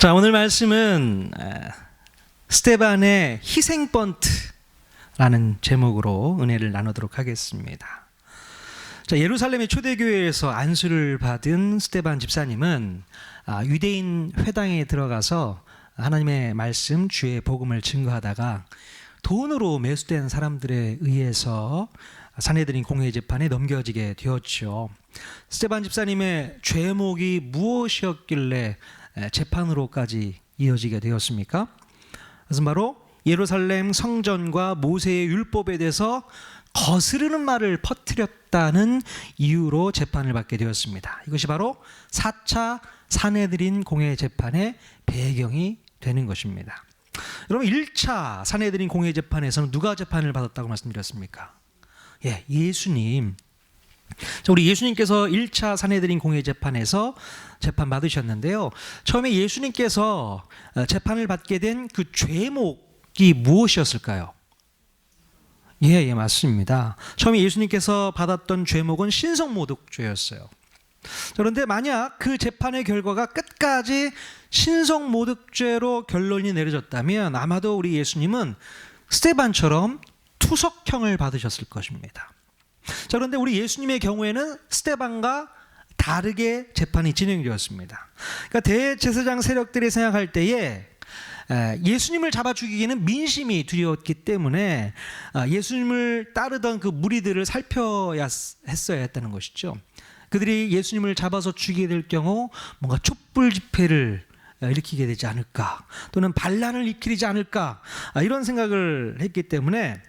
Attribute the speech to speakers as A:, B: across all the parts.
A: 자, 오늘 말씀은 스데반의 희생번트라는 제목으로 은혜를 나누도록 하겠습니다. 자, 예루살렘의 초대교회에서 안수를 받은 스데반 집사님은 유대인 회당에 들어가서 하나님의 말씀, 주의 복음을 증거하다가 돈으로 매수된 사람들에 의해서 산헤드린 공회재판에 넘겨지게 되었죠. 스데반 집사님의 죄목이 무엇이었길래 재판으로까지 이어지게 되었습니까? 그것은 바로 예루살렘 성전과 모세의 율법에 대해서 거스르는 말을 퍼뜨렸다는 이유로 재판을 받게 되었습니다. 이것이 바로 4차 산헤드린 공회 재판의 배경이 되는 것입니다. 여러분, 1차 산헤드린 공회 재판에서는 누가 재판을 받았다고 말씀드렸습니까? 예수님. 자, 우리 예수님께서 1차 산헤드린 공회 재판에서 재판 받으셨는데요. 처음에 예수님께서 재판을 받게 된 그 죄목이 무엇이었을까요? 예, 맞습니다. 처음에 예수님께서 받았던 죄목은 신성모독죄였어요. 그런데 만약 그 재판의 결과가 끝까지 신성모독죄로 결론이 내려졌다면 아마도 우리 예수님은 스데반처럼 투석형을 받으셨을 것입니다. 자, 그런데 우리 예수님의 경우에는 스데반과 다르게 재판이 진행되었습니다. 그러니까 대제사장 세력들이 생각할 때에 예수님을 잡아 죽이기는 민심이 두려웠기 때문에 예수님을 따르던 그 무리들을 살펴야 했어야 했다는 것이죠. 그들이 예수님을 잡아서 죽이게 될 경우 뭔가 촛불 집회를 일으키게 되지 않을까, 또는 반란을 일으키지 않을까, 이런 생각을 했기 때문에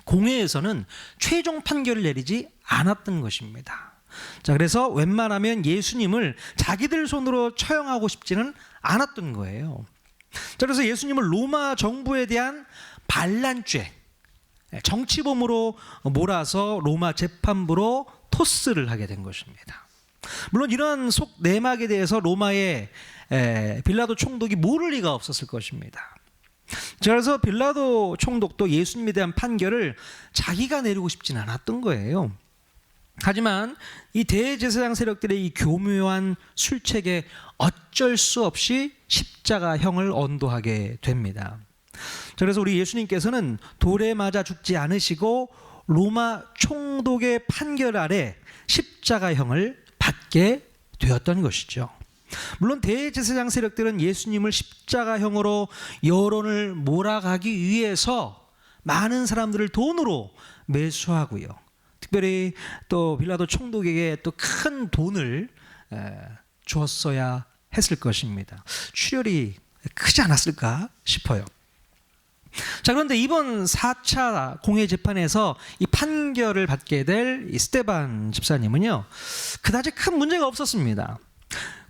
A: 공회에서는 최종 판결을 내리지 않았던 것입니다. 자, 그래서 웬만하면 예수님을 자기들 손으로 처형하고 싶지는 않았던 거예요. 자, 그래서 예수님을 로마 정부에 대한 반란죄, 정치범으로 몰아서 로마 재판부로 토스를 하게 된 것입니다. 물론 이러한 속내막에 대해서 로마의 빌라도 총독이 모를 리가 없었을 것입니다. 그래서 빌라도 총독도 예수님에 대한 판결을 자기가 내리고 싶지는 않았던 거예요. 하지만 이 대제사장 세력들의 이 교묘한 술책에 어쩔 수 없이 십자가형을 언도하게 됩니다. 그래서 우리 예수님께서는 돌에 맞아 죽지 않으시고 로마 총독의 판결 아래 십자가형을 받게 되었던 것이죠. 물론 대제사장 세력들은 예수님을 십자가형으로 여론을 몰아가기 위해서 많은 사람들을 돈으로 매수하고요. 특별히 또 빌라도 총독에게 또 큰 돈을 주었어야 했을 것입니다. 출혈이 크지 않았을까 싶어요. 자, 그런데 이번 4차 공회 재판에서 이 판결을 받게 될 이 스데반 집사님은요, 그다지 큰 문제가 없었습니다.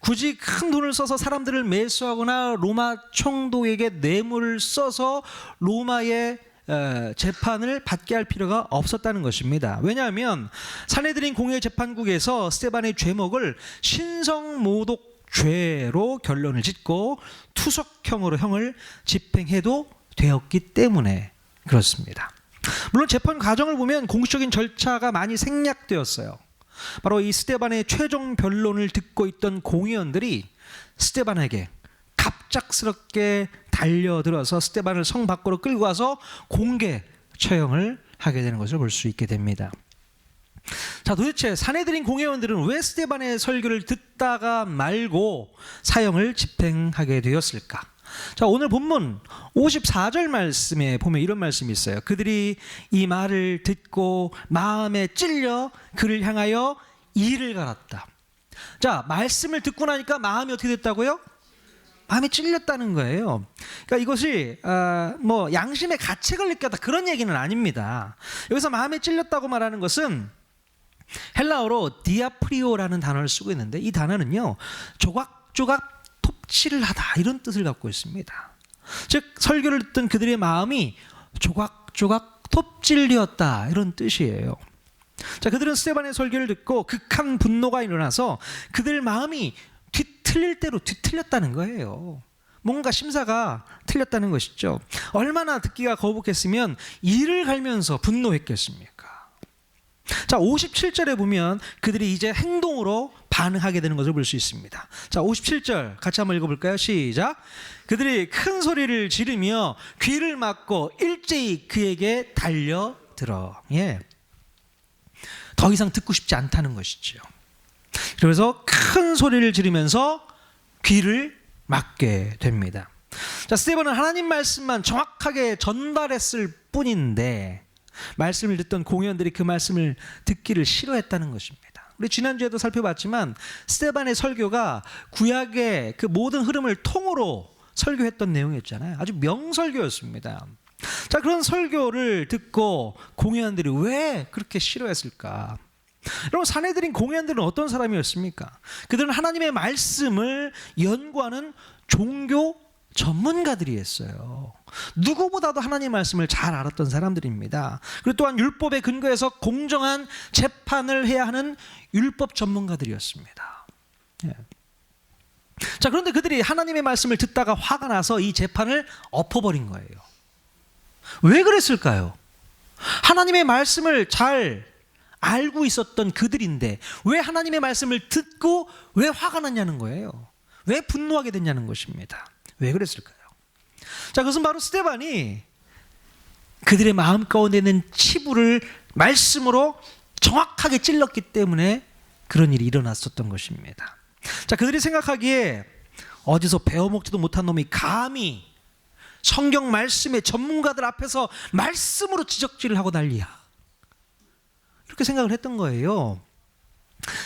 A: 굳이 큰 돈을 써서 사람들을 매수하거나 로마 총독에게 뇌물을 써서 로마의 재판을 받게 할 필요가 없었다는 것입니다. 왜냐하면 산헤드린 공회 재판국에서 스데반의 죄목을 신성모독죄로 결론을 짓고 투석형으로 형을 집행해도 되었기 때문에 그렇습니다. 물론 재판 과정을 보면 공식적인 절차가 많이 생략되었어요. 바로 이 스데반의 최종 변론을 듣고 있던 공의원들이 스데반에게 갑작스럽게 달려들어서 스데반을 성 밖으로 끌고 와서 공개 처형을 하게 되는 것을 볼 수 있게 됩니다. 자, 도대체 산헤드린 공회원들은 왜 스데반의 설교를 듣다가 말고 사형을 집행하게 되었을까? 자, 오늘 본문 54절 말씀에 보면 이런 말씀이 있어요. 그들이 이 말을 듣고 마음에 찔려 그를 향하여 이를 갈았다. 자, 말씀을 듣고 나니까 마음이 어떻게 됐다고요? 마음이 찔렸다는 거예요. 그러니까 이것이 뭐 양심의 가책을 느꼈다, 그런 얘기는 아닙니다. 여기서 마음에 찔렸다고 말하는 것은 헬라어로 디아프리오라는 단어를 쓰고 있는데, 이 단어는요, 조각조각 톱질을 하다, 이런 뜻을 갖고 있습니다. 즉, 설교를 듣던 그들의 마음이 조각조각 톱질되었다, 이런 뜻이에요. 자, 그들은 스데반의 설교를 듣고 극한 분노가 일어나서 그들 마음이 뒤틀릴 대로 뒤틀렸다는 거예요. 뭔가 심사가 틀렸다는 것이죠. 얼마나 듣기가 거북했으면 이를 갈면서 분노했겠습니까? 자, 57절에 보면 그들이 이제 행동으로 반응하게 되는 것을 볼 수 있습니다. 자, 57절 같이 한번 읽어볼까요? 시작. 그들이 큰 소리를 지르며 귀를 막고 일제히 그에게 달려들어. 예. 더 이상 듣고 싶지 않다는 것이죠. 그래서 큰 소리를 지르면서 귀를 막게 됩니다. 자, 스데반은 하나님 말씀만 정확하게 전달했을 뿐인데 말씀을 듣던 공회원들이 그 말씀을 듣기를 싫어했다는 것입니다. 우리 지난주에도 살펴봤지만 스데반의 설교가 구약의 그 모든 흐름을 통으로 설교했던 내용이었잖아요. 아주 명설교였습니다. 자, 그런 설교를 듣고 공회원들이 왜 그렇게 싫어했을까? 여러분, 산헤드린 공회원들은 어떤 사람이었습니까? 그들은 하나님의 말씀을 연구하는 종교 전문가들이었어요. 누구보다도 하나님의 말씀을 잘 알았던 사람들입니다. 그리고 또한 율법에 근거해서 공정한 재판을 해야 하는 율법 전문가들이었습니다. 예. 자, 그런데 그들이 하나님의 말씀을 듣다가 화가 나서 이 재판을 엎어버린 거예요. 왜 그랬을까요? 하나님의 말씀을 잘 알고 있었던 그들인데 왜 하나님의 말씀을 듣고 왜 화가 났냐는 거예요. 왜 분노하게 됐냐는 것입니다. 왜 그랬을까요? 자, 그것은 바로 스데반이 그들의 마음 가운데 있는 치부를 말씀으로 정확하게 찔렀기 때문에 그런 일이 일어났었던 것입니다. 자, 그들이 생각하기에 어디서 배워먹지도 못한 놈이 감히 성경 말씀의 전문가들 앞에서 말씀으로 지적질을 하고 난리야, 이렇게 생각을 했던 거예요.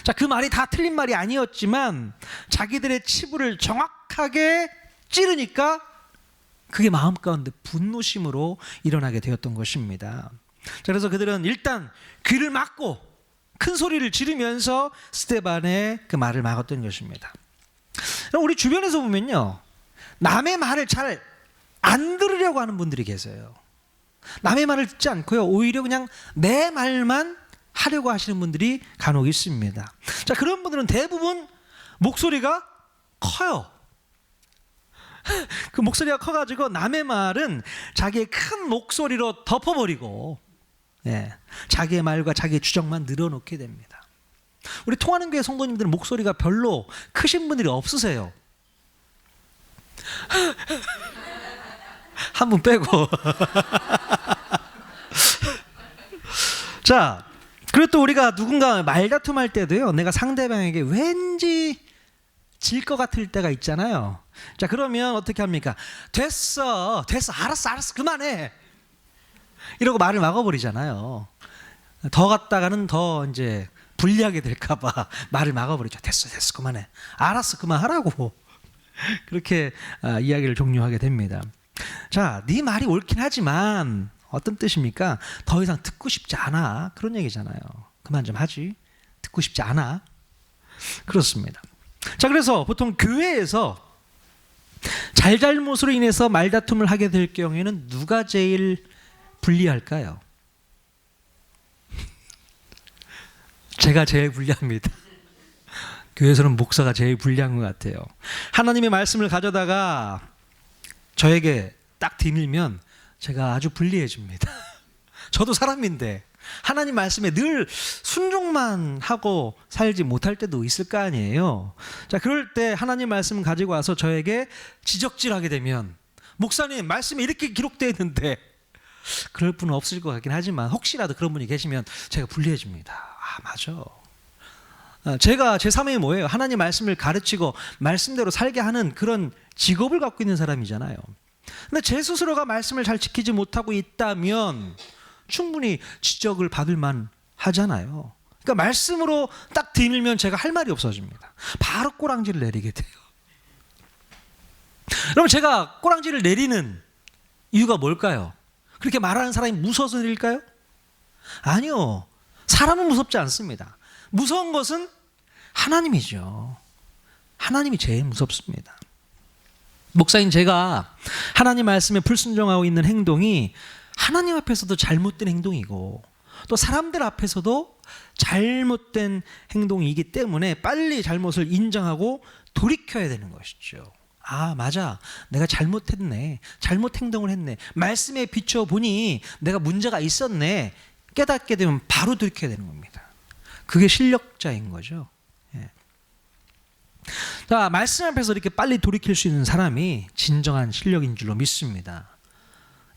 A: 자, 그 말이 다 틀린 말이 아니었지만 자기들의 치부를 정확하게 찌르니까 그게 마음 가운데 분노심으로 일어나게 되었던 것입니다. 자, 그래서 그들은 일단 귀를 막고 큰 소리를 지르면서 스데반의 그 말을 막았던 것입니다. 우리 주변에서 보면요, 남의 말을 잘 안 들으려고 하는 분들이 계세요. 남의 말을 듣지 않고요, 오히려 그냥 내 말만 하려고 하시는 분들이 간혹 있습니다. 자, 그런 분들은 대부분 목소리가 커요. 그 목소리가 커가지고 남의 말은 자기의 큰 목소리로 덮어버리고, 예, 자기의 말과 자기의 주장만 늘어놓게 됩니다. 우리 통하는 교회 성도님들은 목소리가 별로 크신 분들이 없으세요. 한 분 빼고. 자, 그리고 또 우리가 누군가 말다툼할 때도요, 내가 상대방에게 왠지 질 것 같을 때가 있잖아요. 자, 그러면 어떻게 합니까? 됐어, 알았어, 그만해, 이러고 말을 막아버리잖아요. 더 갔다가는 더 이제 불리하게 될까봐 말을 막아버리죠. 됐어, 그만해, 알았어, 그만하라고. 그렇게 이야기를 종료하게 됩니다. 자, 네 말이 옳긴 하지만 어떤 뜻입니까? 더 이상 듣고 싶지 않아, 그런 얘기잖아요. 그만 좀 하지, 듣고 싶지 않아. 그렇습니다. 자, 그래서 보통 교회에서 잘못으로 인해서 말다툼을 하게 될 경우에는 누가 제일 불리할까요? 제가 제일 불리합니다. 교회에서는 목사가 제일 불리한 것 같아요. 하나님의 말씀을 가져다가 저에게 딱 디밀면 제가 아주 불리해집니다. 저도 사람인데 하나님 말씀에 늘 순종만 하고 살지 못할 때도 있을 거 아니에요. 자, 그럴 때 하나님 말씀 가지고 와서 저에게 지적질하게 되면, 목사님 말씀에 이렇게 기록되어 있는데, 그럴 분은 없을 것 같긴 하지만 혹시라도 그런 분이 계시면 제가 불리해집니다. 아, 맞아. 제가 제 사명이 뭐예요? 하나님 말씀을 가르치고 말씀대로 살게 하는 그런 직업을 갖고 있는 사람이잖아요. 근데 제 스스로가 말씀을 잘 지키지 못하고 있다면 충분히 지적을 받을 만 하잖아요. 그러니까 말씀으로 딱 디밀면 제가 할 말이 없어집니다. 바로 꼬랑지를 내리게 돼요. 그럼 제가 꼬랑지를 내리는 이유가 뭘까요? 그렇게 말하는 사람이 무서워서 내릴까요? 아니요. 사람은 무섭지 않습니다. 무서운 것은 하나님이죠. 하나님이 제일 무섭습니다. 목사인 제가 하나님 말씀에 불순종하고 있는 행동이 하나님 앞에서도 잘못된 행동이고 또 사람들 앞에서도 잘못된 행동이기 때문에 빨리 잘못을 인정하고 돌이켜야 되는 것이죠. 아, 맞아, 내가 잘못했네, 잘못 행동을 했네, 말씀에 비춰보니 내가 문제가 있었네, 깨닫게 되면 바로 돌이켜야 되는 겁니다. 그게 실력자인 거죠. 예. 자, 말씀 앞에서 이렇게 빨리 돌이킬 수 있는 사람이 진정한 실력인 줄로 믿습니다.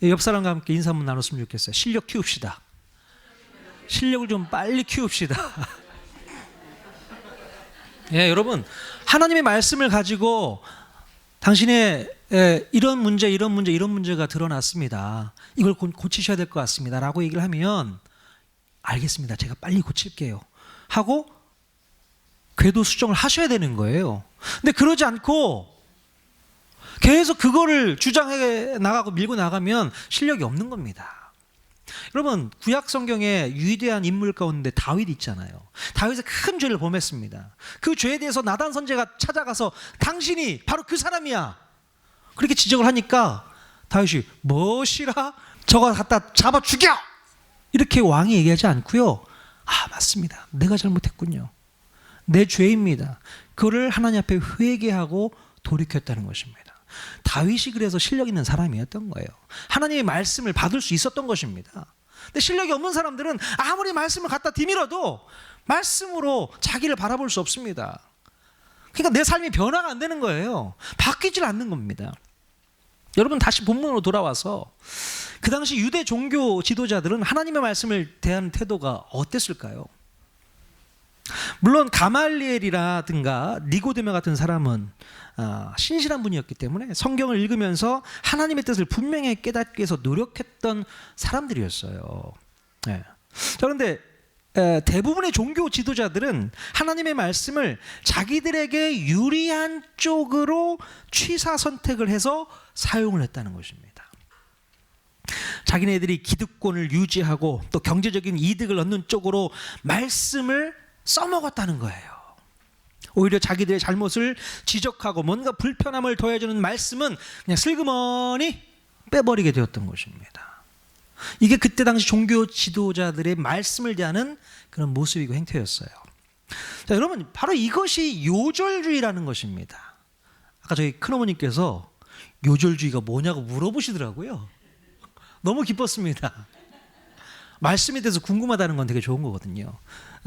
A: 옆 사람과 함께 인사 한번 나눴으면 좋겠어요. 실력 키웁시다. 실력을 좀 빨리 키웁시다. 예, 여러분, 하나님의 말씀을 가지고 당신의 이런 문제가 드러났습니다. 이걸 고치셔야 될 것 같습니다. 라고 얘기를 하면 알겠습니다. 제가 빨리 고칠게요. 하고 궤도 수정을 하셔야 되는 거예요. 근데 그러지 않고 계속 그거를 주장해 나가고 밀고 나가면 실력이 없는 겁니다. 여러분, 구약 성경에 위대한 인물 가운데 다윗 있잖아요. 다윗의 큰 죄를 범했습니다. 그 죄에 대해서 나단 선지자가 찾아가서 당신이 바로 그 사람이야, 그렇게 지적을 하니까 다윗이 무엇이라? 저거 갖다 잡아 죽여! 이렇게 왕이 얘기하지 않고요. 아, 맞습니다. 내가 잘못했군요. 내 죄입니다. 그거를 하나님 앞에 회개하고 돌이켰다는 것입니다. 다윗이 그래서 실력 있는 사람이었던 거예요. 하나님의 말씀을 받을 수 있었던 것입니다. 근데 실력이 없는 사람들은 아무리 말씀을 갖다 디밀어도 말씀으로 자기를 바라볼 수 없습니다. 그러니까 내 삶이 변화가 안 되는 거예요. 바뀌질 않는 겁니다. 여러분, 다시 본문으로 돌아와서 그 당시 유대 종교 지도자들은 하나님의 말씀을 대하는 태도가 어땠을까요? 물론 가말리엘이라든가 니고데모 같은 사람은 신실한 분이었기 때문에 성경을 읽으면서 하나님의 뜻을 분명히 깨닫기 위해서 노력했던 사람들이었어요. 네. 자, 그런데 대부분의 종교 지도자들은 하나님의 말씀을 자기들에게 유리한 쪽으로 취사 선택을 해서 사용을 했다는 것입니다. 자기네들이 기득권을 유지하고 또 경제적인 이득을 얻는 쪽으로 말씀을 써먹었다는 거예요. 오히려 자기들의 잘못을 지적하고 뭔가 불편함을 더해주는 말씀은 그냥 슬그머니 빼버리게 되었던 것입니다. 이게 그때 당시 종교 지도자들의 말씀을 대하는 그런 모습이고 행태였어요. 자, 여러분, 바로 이것이 요절주의라는 것입니다. 아까 저희 큰어머님께서 요절주의가 뭐냐고 물어보시더라고요. 너무 기뻤습니다. 말씀에 대해서 궁금하다는 건 되게 좋은 거거든요.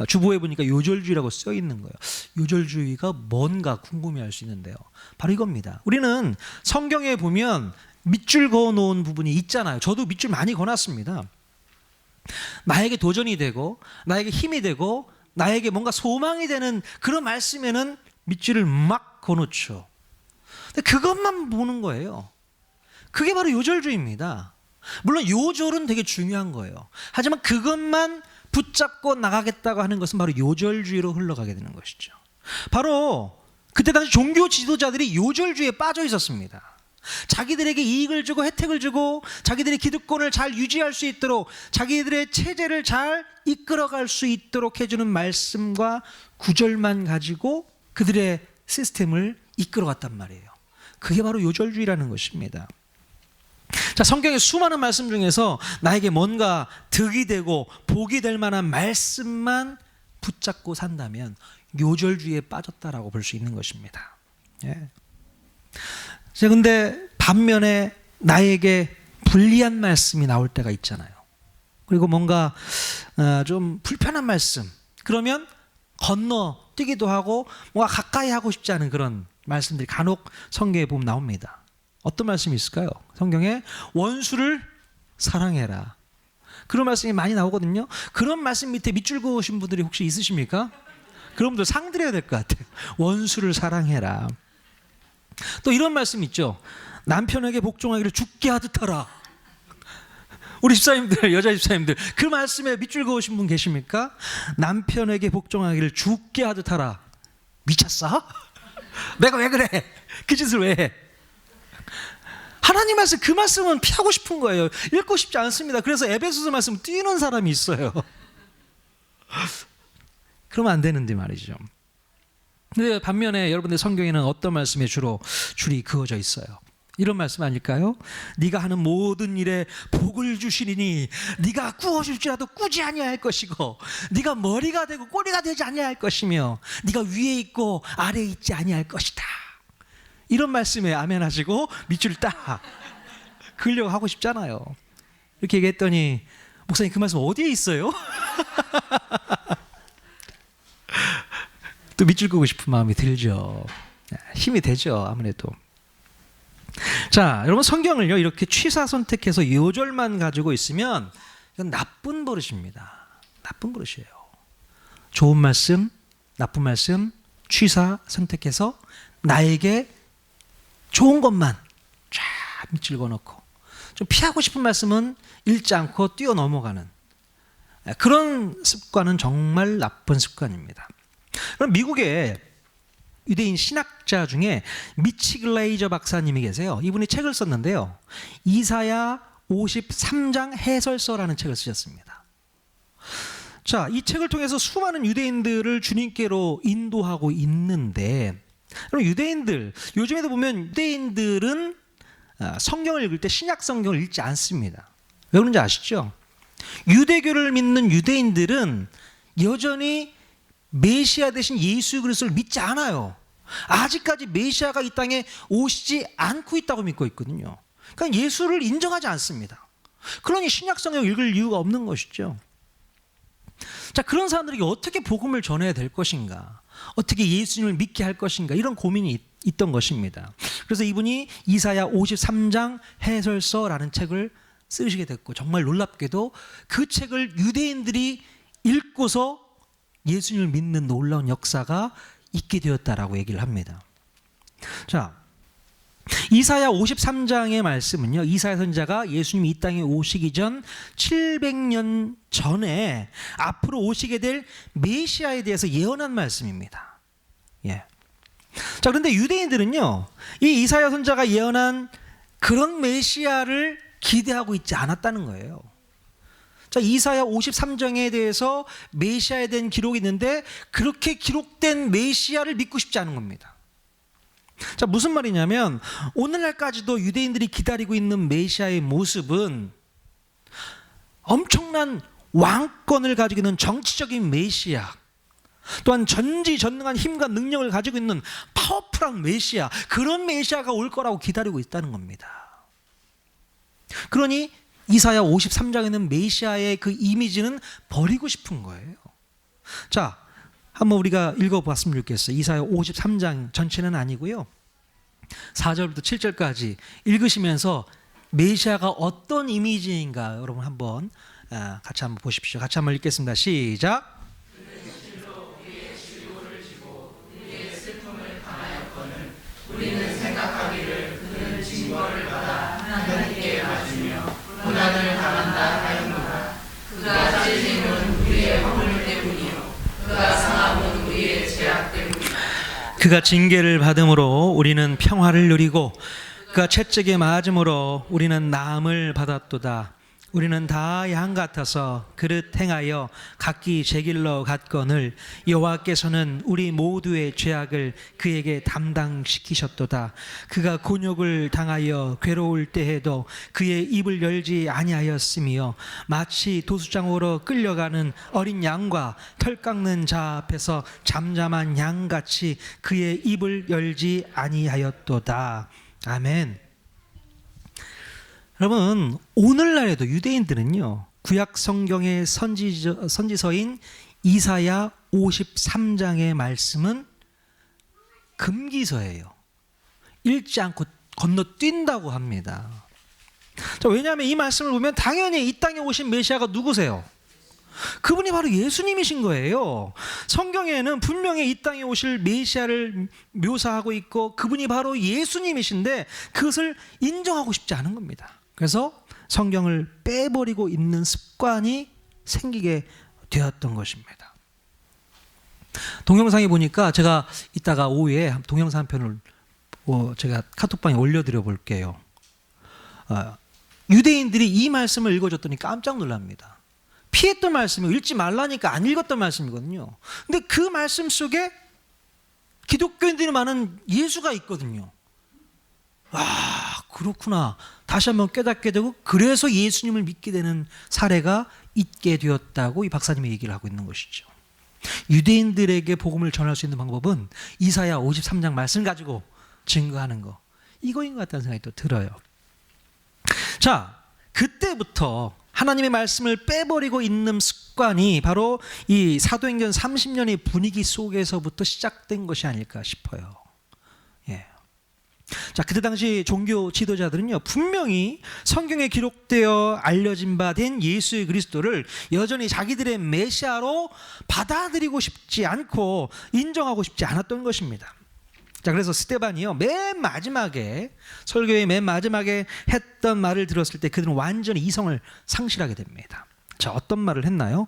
A: 주보에 보니까 요절주의라고 써 있는 거예요. 요절주의가 뭔가 궁금해할 수 있는데요. 바로 이겁니다. 우리는 성경에 보면 밑줄 그어 놓은 부분이 있잖아요. 저도 밑줄 많이 그어놨습니다. 나에게 도전이 되고 나에게 힘이 되고 나에게 뭔가 소망이 되는 그런 말씀에는 밑줄을 막 그어놓죠. 근데 그것만 보는 거예요. 그게 바로 요절주의입니다. 물론 요절은 되게 중요한 거예요. 하지만 그것만 붙잡고 나가겠다고 하는 것은 바로 요절주의로 흘러가게 되는 것이죠. 바로 그때 당시 종교 지도자들이 요절주의에 빠져 있었습니다. 자기들에게 이익을 주고 혜택을 주고 자기들의 기득권을 잘 유지할 수 있도록 자기들의 체제를 잘 이끌어갈 수 있도록 해주는 말씀과 구절만 가지고 그들의 시스템을 이끌어갔단 말이에요. 그게 바로 요절주의라는 것입니다. 자, 성경의 수많은 말씀 중에서 나에게 뭔가 득이 되고 복이 될 만한 말씀만 붙잡고 산다면 요절주의에 빠졌다라고 볼 수 있는 것입니다. 예. 그런데 반면에 나에게 불리한 말씀이 나올 때가 있잖아요. 그리고 뭔가 좀 불편한 말씀, 그러면 건너뛰기도 하고 뭔가 가까이 하고 싶지 않은 그런 말씀들이 간혹 성경에 보면 나옵니다. 어떤 말씀이 있을까요? 성경에 원수를 사랑해라, 그런 말씀이 많이 나오거든요. 그런 말씀 밑에 밑줄 그으신 분들이 혹시 있으십니까? 그런 분들 상 드려야 될 것 같아요. 원수를 사랑해라. 또 이런 말씀 있죠. 남편에게 복종하기를 죽게 하듯 하라. 우리 집사님들, 여자 집사님들, 그 말씀에 밑줄 그으신 분 계십니까? 남편에게 복종하기를 죽게 하듯 하라. 미쳤어? 내가 왜 그래? 그 짓을 왜 해? 하나님 말씀, 그 말씀은 피하고 싶은 거예요. 읽고 싶지 않습니다. 그래서 에베소서 말씀 띄우는 사람이 있어요. 그러면 안 되는데 말이죠. 근데 반면에 여러분들 성경에는 어떤 말씀에 주로 줄이 그어져 있어요? 이런 말씀 아닐까요? 네가 하는 모든 일에 복을 주시리니 네가 꾸어줄지라도 꾸지 아니할 것이고 네가 머리가 되고 꼬리가 되지 아니할 것이며 네가 위에 있고 아래에 있지 아니할 것이다. 이런 말씀에 아멘 하시고 밑줄 딱 그으려고 하고 싶잖아요. 이렇게 얘기했더니 목사님 그 말씀 어디에 있어요? 또 밑줄 끄고 싶은 마음이 들죠. 힘이 되죠, 아무래도. 자, 여러분 성경을요 이렇게 취사 선택해서 요절만 가지고 있으면 이건 나쁜 버릇입니다. 나쁜 버릇이에요. 좋은 말씀, 나쁜 말씀, 취사 선택해서 나에게 좋은 것만 쫙 밑줄 그어놓고 좀 피하고 싶은 말씀은 읽지 않고 뛰어 넘어가는 그런 습관은 정말 나쁜 습관입니다. 그럼 미국의 유대인 신학자 중에 미치 글레이저 박사님이 계세요. 이분이 책을 썼는데요. 이사야 53장 해설서라는 책을 쓰셨습니다. 자, 이 책을 통해서 수많은 유대인들을 주님께로 인도하고 있는데, 그럼 유대인들, 요즘에도 보면 유대인들은 성경을 읽을 때 신약 성경을 읽지 않습니다. 왜 그런지 아시죠? 유대교를 믿는 유대인들은 여전히 메시아 대신 예수 그리스도를 믿지 않아요. 아직까지 메시아가 이 땅에 오시지 않고 있다고 믿고 있거든요. 그러니까 예수를 인정하지 않습니다. 그러니 신약 성경을 읽을 이유가 없는 것이죠. 자, 그런 사람들에게 어떻게 복음을 전해야 될 것인가, 어떻게 예수님을 믿게 할 것인가, 이런 고민이 있던 것입니다. 그래서 이분이 이사야 53장 해설서라는 책을 쓰시게 됐고, 정말 놀랍게도 그 책을 유대인들이 읽고서 예수님을 믿는 놀라운 역사가 있게 되었다라고 얘기를 합니다. 자, 이사야 53장의 말씀은요, 이사야 선지자가 예수님이 이 땅에 오시기 전 700년 전에 앞으로 오시게 될 메시아에 대해서 예언한 말씀입니다. 예. 자, 그런데 유대인들은요, 이 이사야 선지자가 예언한 그런 메시아를 기대하고 있지 않았다는 거예요. 자, 이사야 53장에 대해서 메시아에 대한 기록이 있는데 그렇게 기록된 메시아를 믿고 싶지 않은 겁니다. 자, 무슨 말이냐면 오늘날까지도 유대인들이 기다리고 있는 메시아의 모습은 엄청난 왕권을 가지고 있는 정치적인 메시아, 또한 전지전능한 힘과 능력을 가지고 있는 파워풀한 메시아, 그런 메시아가 올 거라고 기다리고 있다는 겁니다. 그러니 이사야 53장에는 메시아의 그 이미지는 버리고 싶은 거예요. 자, 한번 우리가 읽어봤으면 좋겠어요. 이사야 53장 전체는 아니고요, 4절부터 7절까지 읽으시면서 메시아가 어떤 이미지인가 여러분 한번 같이 한번 보십시오. 같이 한번 읽겠습니다. 시작. 우리는 생각하기를 그는 징벌을 받아 하나님께 맞으며 고난을 당한다 하였노라. 그가 찔림은 우리의 허물 때문이요 그가 상함은 우리의 죄악 때문이다. 그가 징계를 받음으로 우리는 평화를 누리고 그가 채찍에 맞음으로 우리는 나음을 받았도다. 우리는 다 양 같아서 그릇 행하여 각기 제 길로 갔거늘 여호와께서는 우리 모두의 죄악을 그에게 담당시키셨도다. 그가 곤욕을 당하여 괴로울 때에도 그의 입을 열지 아니하였으며 마치 도수장으로 끌려가는 어린 양과 털 깎는 자 앞에서 잠잠한 양같이 그의 입을 열지 아니하였도다. 아멘. 여러분, 오늘날에도 유대인들은요, 구약 성경의 선지서인 이사야 53장의 말씀은 금기서예요. 읽지 않고 건너뛴다고 합니다. 자, 왜냐하면 이 말씀을 보면 당연히 이 땅에 오신 메시아가 누구세요? 그분이 바로 예수님이신 거예요. 성경에는 분명히 이 땅에 오실 메시아를 묘사하고 있고 그분이 바로 예수님이신데 그것을 인정하고 싶지 않은 겁니다. 그래서 성경을 빼버리고 있는 습관이 생기게 되었던 것입니다. 동영상에 보니까 제가 이따가 오후에 동영상 한 편을 제가 카톡방에 올려드려 볼게요. 유대인들이 이 말씀을 읽어줬더니 깜짝 놀랍니다. 피했던 말씀이 읽지 말라니까 안 읽었던 말씀이거든요. 근데 그 말씀 속에 기독교인들이 많은 예수가 있거든요. 와, 그렇구나. 다시 한번 깨닫게 되고 그래서 예수님을 믿게 되는 사례가 있게 되었다고 이 박사님이 얘기를 하고 있는 것이죠. 유대인들에게 복음을 전할 수 있는 방법은 이사야 53장 말씀 가지고 증거하는 거, 이거인 것 같다는 생각이 또 들어요. 자, 그때부터 하나님의 말씀을 빼버리고 있는 습관 습관이 바로 이 사도행전 30년의 분위기 속에서부터 시작된 것이 아닐까 싶어요. 예. 자, 그때 당시 종교 지도자들은요, 분명히 성경에 기록되어 알려진 바 된 예수의 그리스도를 여전히 자기들의 메시아로 받아들이고 싶지 않고 인정하고 싶지 않았던 것입니다. 자, 그래서 스데반이요, 맨 마지막에, 설교의 맨 마지막에 했던 말을 들었을 때 그들은 완전히 이성을 상실하게 됩니다. 자, 어떤 말을 했나요?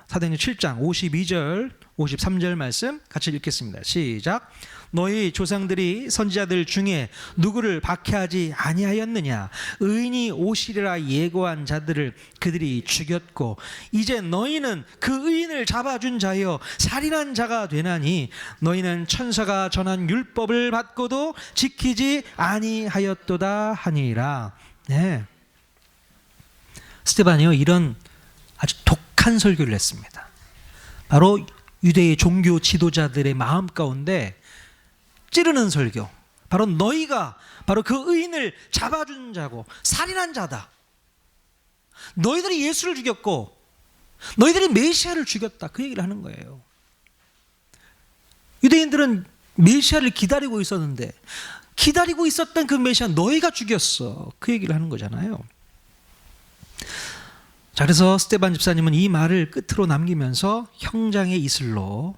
A: 사도행전 7장 52절 53절 말씀 같이 읽겠습니다. 시작. 너희 조상들이 선지자들 중에 누구를 박해하지 아니하였느냐? 의인이 오시리라 예고한 자들을 그들이 죽였고 이제 너희는 그 의인을 잡아준 자여 살인한 자가 되나니 너희는 천사가 전한 율법을 받고도 지키지 아니하였도다 하니라. 네. 스데반이요, 이런 아주 독한 설교를 했습니다. 바로 유대의 종교 지도자들의 마음 가운데 찌르는 설교. 바로 너희가 바로 그 의인을 잡아준 자고 살인한 자다. 너희들이 예수를 죽였고 너희들이 메시아를 죽였다. 그 얘기를 하는 거예요. 유대인들은 메시아를 기다리고 있었는데 기다리고 있었던 그 메시아 너희가 죽였어. 그 얘기를 하는 거잖아요. 자, 그래서 스데반 집사님은 이 말을 끝으로 남기면서 형장의 이슬로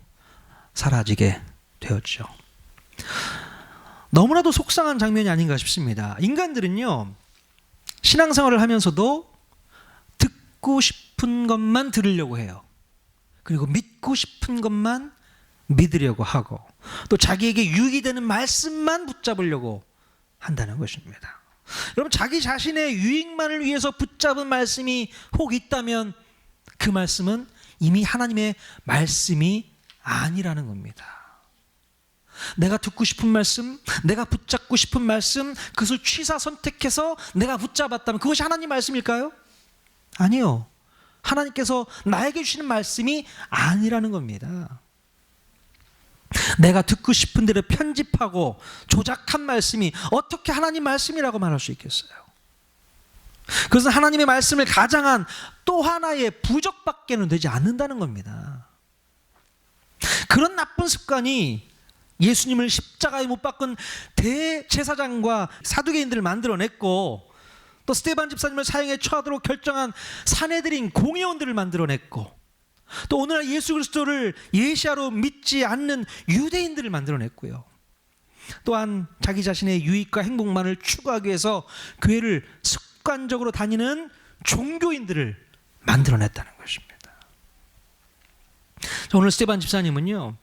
A: 사라지게 되었죠. 너무나도 속상한 장면이 아닌가 싶습니다. 인간들은요, 신앙생활을 하면서도 듣고 싶은 것만 들으려고 해요. 그리고 믿고 싶은 것만 믿으려고 하고 또 자기에게 유익이 되는 말씀만 붙잡으려고 한다는 것입니다. 여러분, 자기 자신의 유익만을 위해서 붙잡은 말씀이 혹 있다면 그 말씀은 이미 하나님의 말씀이 아니라는 겁니다. 내가 듣고 싶은 말씀, 내가 붙잡고 싶은 말씀, 그것을 취사 선택해서 내가 붙잡았다면 그것이 하나님 말씀일까요? 아니요. 하나님께서 나에게 주시는 말씀이 아니라는 겁니다. 내가 듣고 싶은 대로 편집하고 조작한 말씀이 어떻게 하나님 말씀이라고 말할 수 있겠어요? 그것은 하나님의 말씀을 가장한 또 하나의 부적밖에는 되지 않는다는 겁니다. 그런 나쁜 습관이 예수님을 십자가에 못 박은 대제사장과 사두개인들을 만들어냈고 또 스데반 집사님을 사형에 처하도록 결정한 산헤드린 공의원들을 만들어냈고 또 오늘날 예수 그리스도를 예시아로 믿지 않는 유대인들을 만들어냈고요. 또한 자기 자신의 유익과 행복만을 추구하기 위해서 교회를 습관적으로 다니는 종교인들을 만들어냈다는 것입니다. 오늘 스데반 집사님은요,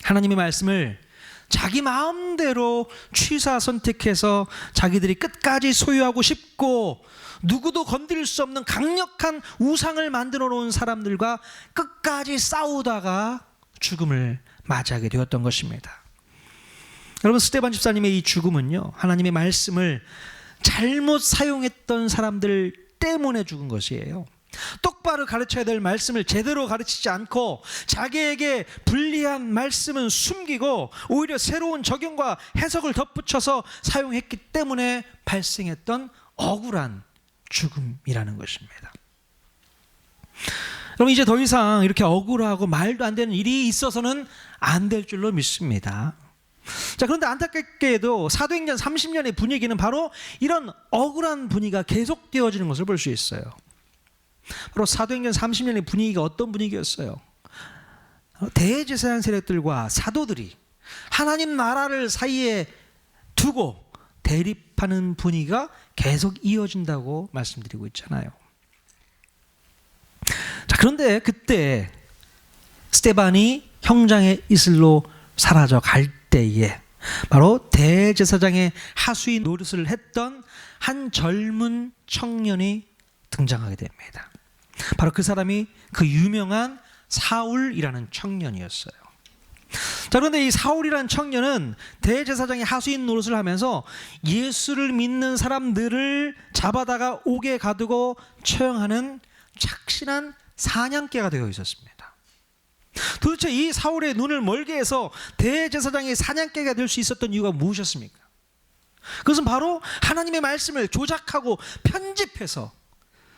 A: 하나님의 말씀을 자기 마음대로 취사 선택해서 자기들이 끝까지 소유하고 싶고 누구도 건드릴 수 없는 강력한 우상을 만들어 놓은 사람들과 끝까지 싸우다가 죽음을 맞이하게 되었던 것입니다. 여러분, 스데반 집사님의 이 죽음은요, 하나님의 말씀을 잘못 사용했던 사람들 때문에 죽은 것이에요. 똑바로 가르쳐야 될 말씀을 제대로 가르치지 않고 자기에게 불리한 말씀은 숨기고 오히려 새로운 적용과 해석을 덧붙여서 사용했기 때문에 발생했던 억울한 죽음이라는 것입니다. 그럼 이제 더 이상 이렇게 억울하고 말도 안 되는 일이 있어서는 안 될 줄로 믿습니다. 자, 그런데 안타깝게도 사도행전 30년의 분위기는 바로 이런 억울한 분위기가 계속되어지는 것을 볼 수 있어요. 바로 사도행전 30년의 분위기가 어떤 분위기였어요? 대제사장 세력들과 사도들이 하나님 나라를 사이에 두고 대립하는 분위기가 계속 이어진다고 말씀드리고 있잖아요. 자, 그런데 그때 스데반이 형장의 이슬로 사라져 갈 때에 바로 대제사장의 하수인 노릇을 했던 한 젊은 청년이 등장하게 됩니다. 바로 그 사람이 그 유명한 사울이라는 청년이었어요. 자, 그런데 이 사울이라는 청년은 대제사장의 하수인 노릇을 하면서 예수를 믿는 사람들을 잡아다가 옥에 가두고 처형하는 착실한 사냥개가 되어 있었습니다. 도대체 이 사울의 눈을 멀게 해서 대제사장의 사냥개가 될 수 있었던 이유가 무엇이었습니까? 그것은 바로 하나님의 말씀을 조작하고 편집해서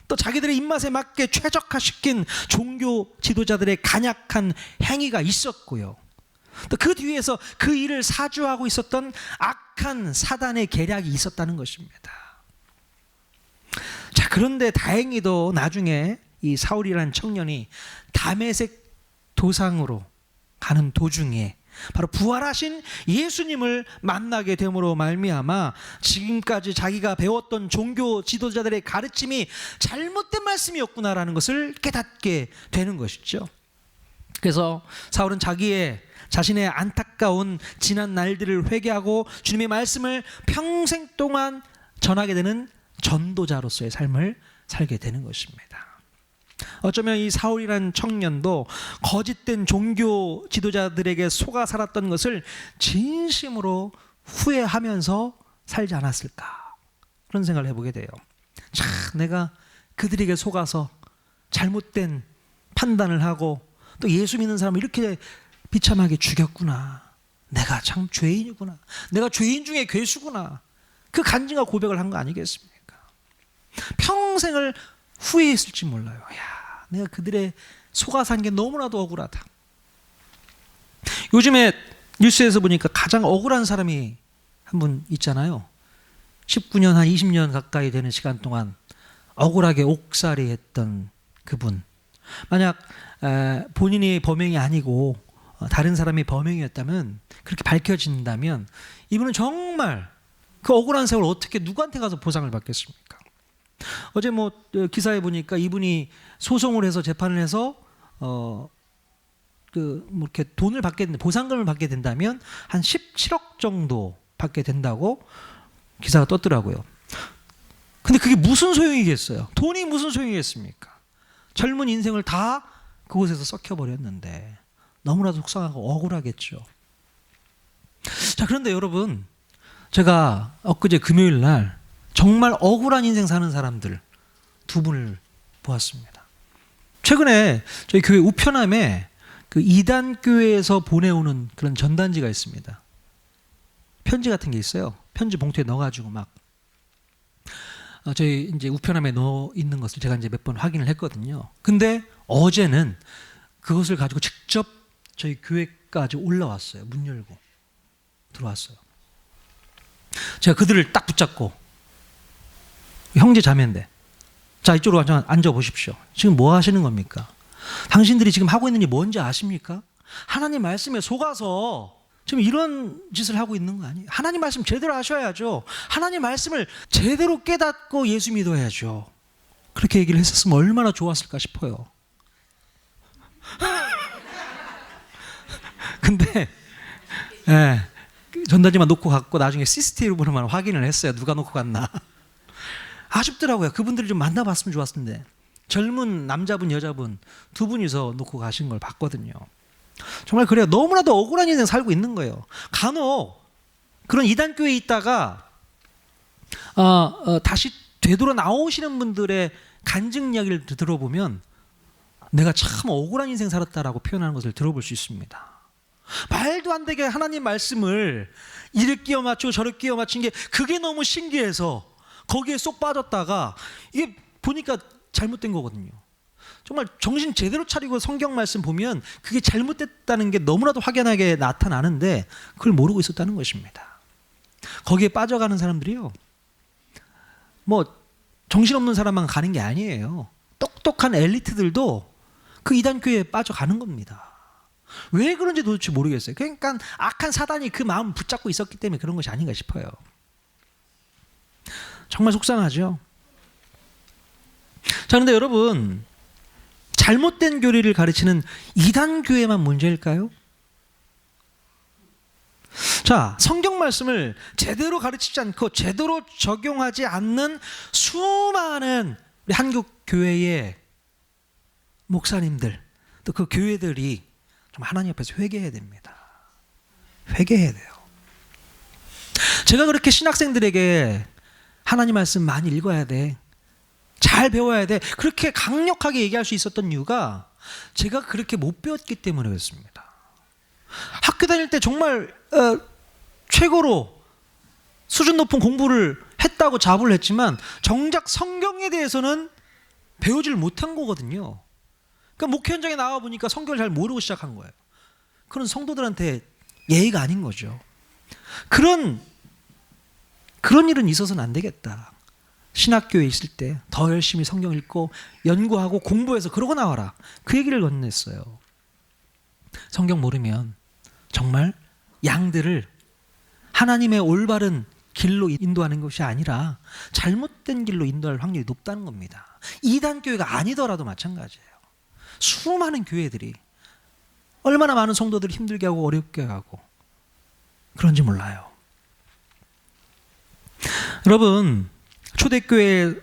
A: 또 자기들의 입맛에 맞게 최적화시킨 종교 지도자들의 간약한 행위가 있었고요. 또 그 뒤에서 그 일을 사주하고 있었던 악한 사단의 계략이 있었다는 것입니다. 자, 그런데 다행히도 나중에 이 사울이라는 청년이 다메섹 도상으로 가는 도중에 바로 부활하신 예수님을 만나게 됨으로 말미암아 지금까지 자기가 배웠던 종교 지도자들의 가르침이 잘못된 말씀이었구나라는 것을 깨닫게 되는 것이죠. 그래서 사울은 자신의 안타까운 지난 날들을 회개하고 주님의 말씀을 평생 동안 전하게 되는 전도자로서의 삶을 살게 되는 것입니다. 어쩌면 이 사울이라는 청년도 거짓된 종교 지도자들에게 속아 살았던 것을 진심으로 후회하면서 살지 않았을까, 그런 생각을 해보게 돼요. 참, 내가 그들에게 속아서 잘못된 판단을 하고 또 예수 믿는 사람을 이렇게 비참하게 죽였구나. 내가 참 죄인이구나. 내가 죄인 중에 괴수구나. 그 간증과 고백을 한 거 아니겠습니까? 평생을 후회했을지 몰라요. 야, 내가 그들의 속아 산 게 너무나도 억울하다. 요즘에 뉴스에서 보니까 가장 억울한 사람이 한 분 있잖아요. 19년, 한 20년 가까이 되는 시간 동안 억울하게 옥살이 했던 그분. 만약 본인이 범행이 아니고 다른 사람이 범행이었다면, 그렇게 밝혀진다면 이분은 정말 그 억울한 세월 어떻게 누구한테 가서 보상을 받겠습니까? 어제 기사에 보니까 이분이 소송을 해서 재판을 해서 이렇게 돈을 받게 된다, 보상금을 받게 된다면 한 17억 정도 받게 된다고 기사가 떴더라고요. 근데 그게 무슨 소용이겠어요? 돈이 무슨 소용이겠습니까? 젊은 인생을 다 그곳에서 썩혀버렸는데 너무나도 속상하고 억울하겠죠. 자, 그런데 여러분, 제가 엊그제 금요일 날 정말 억울한 인생 사는 사람들 두 분을 보았습니다. 최근에 저희 교회 우편함에 그 이단교회에서 보내오는 그런 전단지가 있습니다. 편지 같은 게 있어요. 편지 봉투에 넣어가지고 막 저희 이제 우편함에 넣어 있는 것을 제가 이제 몇 번 확인을 했거든요. 근데 어제는 그것을 가지고 직접 저희 교회까지 올라왔어요. 문 열고 들어왔어요. 제가 그들을 딱 붙잡고, 형제 자매인데, 자, 이쪽으로 앉아 보십시오. 지금 뭐 하시는 겁니까? 당신들이 지금 하고 있는 일이 뭔지 아십니까? 하나님 말씀에 속아서 지금 이런 짓을 하고 있는 거 아니에요? 하나님 말씀 제대로 하셔야죠. 하나님 말씀을 제대로 깨닫고 예수 믿어야죠. 그렇게 얘기를 했었으면 얼마나 좋았을까 싶어요. 근데 전단지만 놓고 갔고 나중에 CCTV로만 확인을 했어요. 누가 놓고 갔나. 아쉽더라고요. 그분들을 좀 만나봤으면 좋았을 텐데. 젊은 남자분 여자분 두 분이서 놓고 가신 걸 봤거든요. 정말 그래요. 너무나도 억울한 인생 살고 있는 거예요. 간혹 그런 이단교회에 있다가 다시 되돌아 나오시는 분들의 간증 이야기를 들어보면 내가 참 억울한 인생 살았다라고 표현하는 것을 들어볼 수 있습니다. 말도 안 되게 하나님 말씀을 이를 끼워 맞추고 저를 끼워 맞춘 게 그게 너무 신기해서 거기에 쏙 빠졌다가 이게 보니까 잘못된 거거든요. 정말 정신 제대로 차리고 성경 말씀 보면 그게 잘못됐다는 게 너무나도 확연하게 나타나는데 그걸 모르고 있었다는 것입니다. 거기에 빠져가는 사람들이요, 정신없는 사람만 가는 게 아니에요. 똑똑한 엘리트들도 그 이단교회에 빠져가는 겁니다. 왜 그런지 도대체 모르겠어요. 그러니까 악한 사단이 그 마음을 붙잡고 있었기 때문에 그런 것이 아닌가 싶어요. 정말 속상하죠. 자, 그런데 여러분, 잘못된 교리를 가르치는 이단교회만 문제일까요? 자, 성경 말씀을 제대로 가르치지 않고 제대로 적용하지 않는 수많은 우리 한국 교회의 목사님들, 또 그 교회들이 좀 하나님 앞에서 회개해야 됩니다. 회개해야 돼요. 제가 그렇게 신학생들에게 하나님 말씀 많이 읽어야 돼, 잘 배워야 돼, 그렇게 강력하게 얘기할 수 있었던 이유가 제가 그렇게 못 배웠기 때문에 그렇습니다. 학교 다닐 때 정말 최고로 수준 높은 공부를 했다고 자부를 했지만 정작 성경에 대해서는 배우질 못한 거거든요. 그러니까 목회 현장에 나와 보니까 성경을 잘 모르고 시작한 거예요. 그런 성도들한테 예의가 아닌 거죠. 그런 일은 있어서는 안 되겠다. 신학교에 있을 때 더 열심히 성경 읽고 연구하고 공부해서 그러고 나와라. 그 얘기를 건넸어요. 성경 모르면 정말 양들을 하나님의 올바른 길로 인도하는 것이 아니라 잘못된 길로 인도할 확률이 높다는 겁니다. 이단 교회가 아니더라도 마찬가지예요. 수많은 교회들이 얼마나 많은 성도들을 힘들게 하고 어렵게 하고 그런지 몰라요. 여러분, 초대교회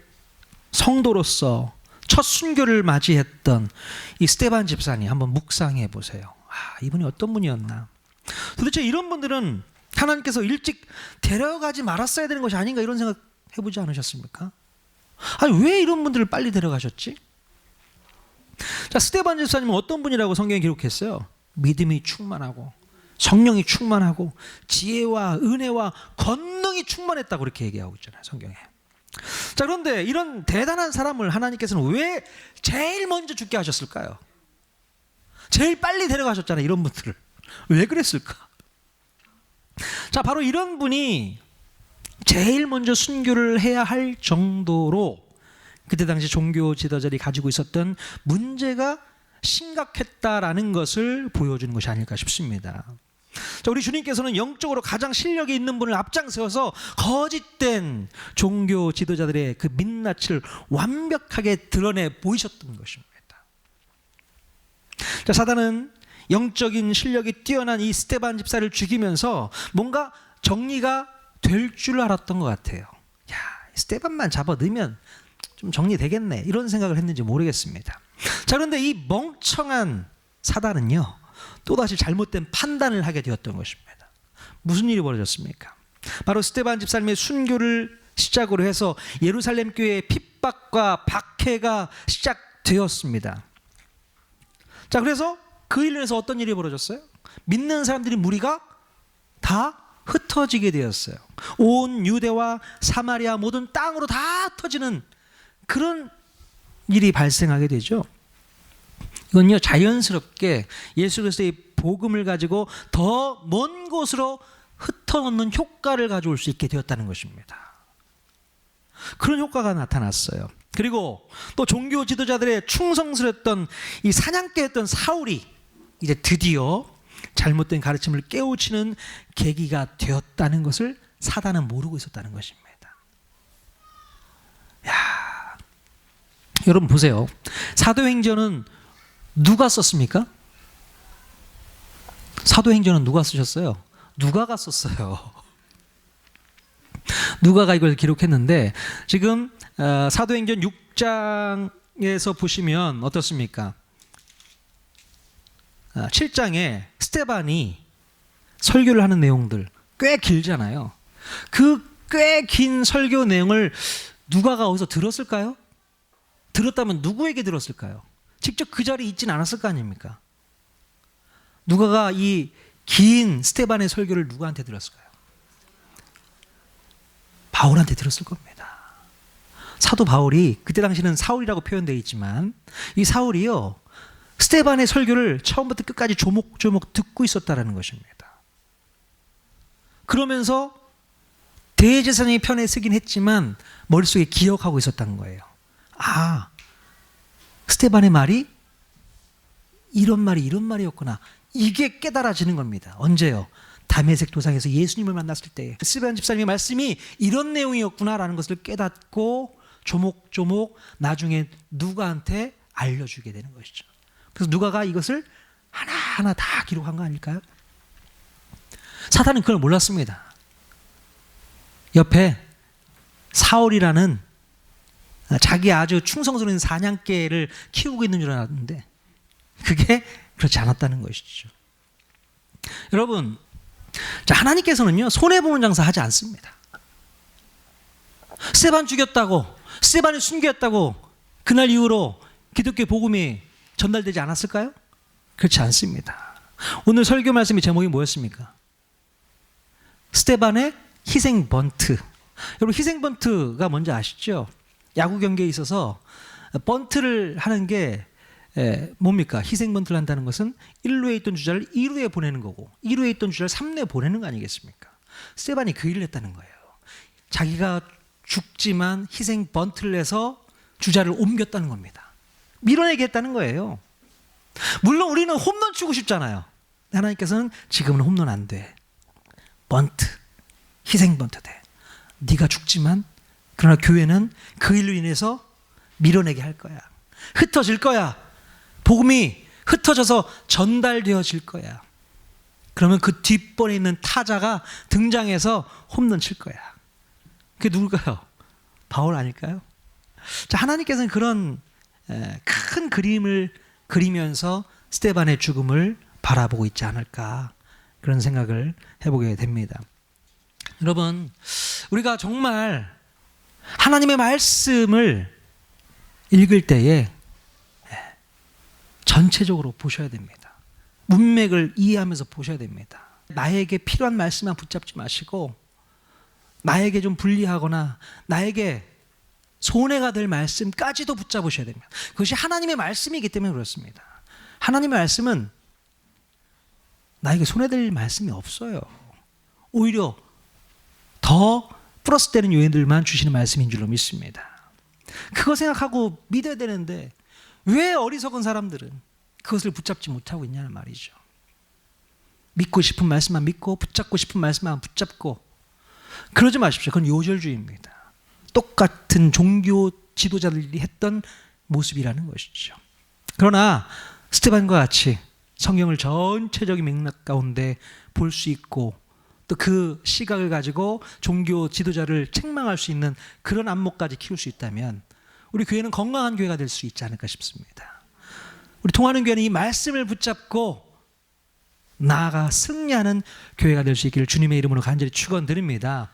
A: 성도로서 첫 순교를 맞이했던 이 스데반 집사님 한번 묵상해 보세요. 이분이 어떤 분이었나. 도대체 이런 분들은 하나님께서 일찍 데려가지 말았어야 되는 것이 아닌가 이런 생각 해보지 않으셨습니까? 아니, 왜 이런 분들을 빨리 데려가셨지? 자, 스데반 집사님은 어떤 분이라고 성경에 기록했어요? 믿음이 충만하고 성령이 충만하고 지혜와 은혜와 권능이 충만했다고 그렇게 얘기하고 있잖아요, 성경에. 자, 그런데 이런 대단한 사람을 하나님께서는 왜 제일 먼저 죽게 하셨을까요? 제일 빨리 데려가셨잖아요, 이런 분들을. 왜 그랬을까? 자, 바로 이런 분이 제일 먼저 순교를 해야 할 정도로 그때 당시 종교 지도자들이 가지고 있었던 문제가 심각했다라는 것을 보여주는 것이 아닐까 싶습니다. 자, 우리 주님께서는 영적으로 가장 실력이 있는 분을 앞장세워서 거짓된 종교 지도자들의 그 민낯을 완벽하게 드러내 보이셨던 것입니다. 자, 사단은 영적인 실력이 뛰어난 이 스데반 집사를 죽이면서 뭔가 정리가 될 줄 알았던 것 같아요. 야, 스데반만 잡아 넣으면 좀 정리되겠네, 이런 생각을 했는지 모르겠습니다. 자, 그런데 이 멍청한 사단은요, 또다시 잘못된 판단을 하게 되었던 것입니다. 무슨 일이 벌어졌습니까? 바로 스데반 집사님의 순교를 시작으로 해서 예루살렘 교회의 핍박과 박해가 시작되었습니다. 자, 그래서 그 일로 인해서 어떤 일이 벌어졌어요? 믿는 사람들이 무리가 다 흩어지게 되었어요. 온 유대와 사마리아 모든 땅으로 다 흩어지는 그런 일이 발생하게 되죠. 이건요, 자연스럽게 예수 그리스도의 복음을 가지고 더 먼 곳으로 흩어놓는 효과를 가져올 수 있게 되었다는 것입니다. 그런 효과가 나타났어요. 그리고 또 종교 지도자들의 충성스러웠던 이 사냥개였던 사울이 이제 드디어 잘못된 가르침을 깨우치는 계기가 되었다는 것을 사단은 모르고 있었다는 것입니다. 야, 여러분 보세요. 사도행전은 누가 썼습니까? 사도행전은 누가 쓰셨어요? 누가가 썼어요. 누가가 이걸 기록했는데 지금 사도행전 6장에서 보시면 어떻습니까? 7장에 스데반이 설교를 하는 내용들 꽤 길잖아요. 그 꽤 긴 설교 내용을 누가가 어디서 들었을까요? 들었다면 누구에게 들었을까요? 직접 그 자리에 있지는 않았을 거 아닙니까? 누가가 이 긴 스데반의 설교를 누구한테 들었을까요? 바울한테 들었을 겁니다. 사도 바울이 그때 당시는 사울이라고 표현되어 있지만 이 사울이요, 스데반의 설교를 처음부터 끝까지 조목조목 듣고 있었다라는 것입니다. 그러면서 대제사장의 편에 서긴 했지만 머릿속에 기억하고 있었다는 거예요. 아, 스데반의 말이 이런 말이었구나. 이게 깨달아지는 겁니다. 언제요? 다메섹 도상에서 예수님을 만났을 때 스데반 집사님의 말씀이 이런 내용이었구나라는 것을 깨닫고 조목조목 나중에 누가한테 알려주게 되는 것이죠. 그래서 누가가 이것을 하나하나 다 기록한 거 아닐까요? 사단은 그걸 몰랐습니다. 옆에 사울이라는 자기 아주 충성스러운 사냥개를 키우고 있는 줄 알았는데 그게 그렇지 않았다는 것이죠. 여러분, 자, 하나님께서는요, 손해보는 장사 하지 않습니다. 스데반 죽였다고, 스데반이 순교했다고 그날 이후로 기독교 복음이 전달되지 않았을까요? 그렇지 않습니다. 오늘 설교 말씀의 제목이 뭐였습니까? 스데반의 희생 번트. 여러분, 희생 번트가 뭔지 아시죠? 야구 경기에 있어서 번트를 하는 게 뭡니까? 희생 번트를 한다는 것은 1루에 있던 주자를 2루에 보내는 거고 2루에 있던 주자를 3루에 보내는 거 아니겠습니까? 스테반이 그 일을 했다는 거예요. 자기가 죽지만 희생 번트를 해서 주자를 옮겼다는 겁니다. 밀어내게 했다는 거예요. 물론 우리는 홈런 치고 싶잖아요. 하나님께서는 지금은 홈런 안 돼. 번트, 희생 번트 돼. 네가 죽지만 그러나 교회는 그 일로 인해서 밀어내게 할 거야. 흩어질 거야. 복음이 흩어져서 전달되어질 거야. 그러면 그 뒷번에 있는 타자가 등장해서 홈런 칠 거야. 그게 누굴까요? 바울 아닐까요? 자, 하나님께서는 그런 큰 그림을 그리면서 스데반의 죽음을 바라보고 있지 않을까, 그런 생각을 해보게 됩니다. 여러분, 우리가 정말 하나님의 말씀을 읽을 때에 전체적으로 보셔야 됩니다. 문맥을 이해하면서 보셔야 됩니다. 나에게 필요한 말씀만 붙잡지 마시고 나에게 좀 불리하거나 나에게 손해가 될 말씀까지도 붙잡으셔야 됩니다. 그것이 하나님의 말씀이기 때문에 그렇습니다. 하나님의 말씀은 나에게 손해될 말씀이 없어요. 오히려 더 플러스 되는 요인들만 주시는 말씀인 줄로 믿습니다. 그거 생각하고 믿어야 되는데 왜 어리석은 사람들은 그것을 붙잡지 못하고 있냐는 말이죠. 믿고 싶은 말씀만 믿고 붙잡고 싶은 말씀만 붙잡고 그러지 마십시오. 그건 요절주의입니다. 똑같은 종교 지도자들이 했던 모습이라는 것이죠. 그러나 스데반과 같이 성경을 전체적인 맥락 가운데 볼 수 있고 또 그 시각을 가지고 종교 지도자를 책망할 수 있는 그런 안목까지 키울 수 있다면 우리 교회는 건강한 교회가 될 수 있지 않을까 싶습니다. 우리 통하는 교회는 이 말씀을 붙잡고 나아가 승리하는 교회가 될 수 있기를 주님의 이름으로 간절히 축원드립니다.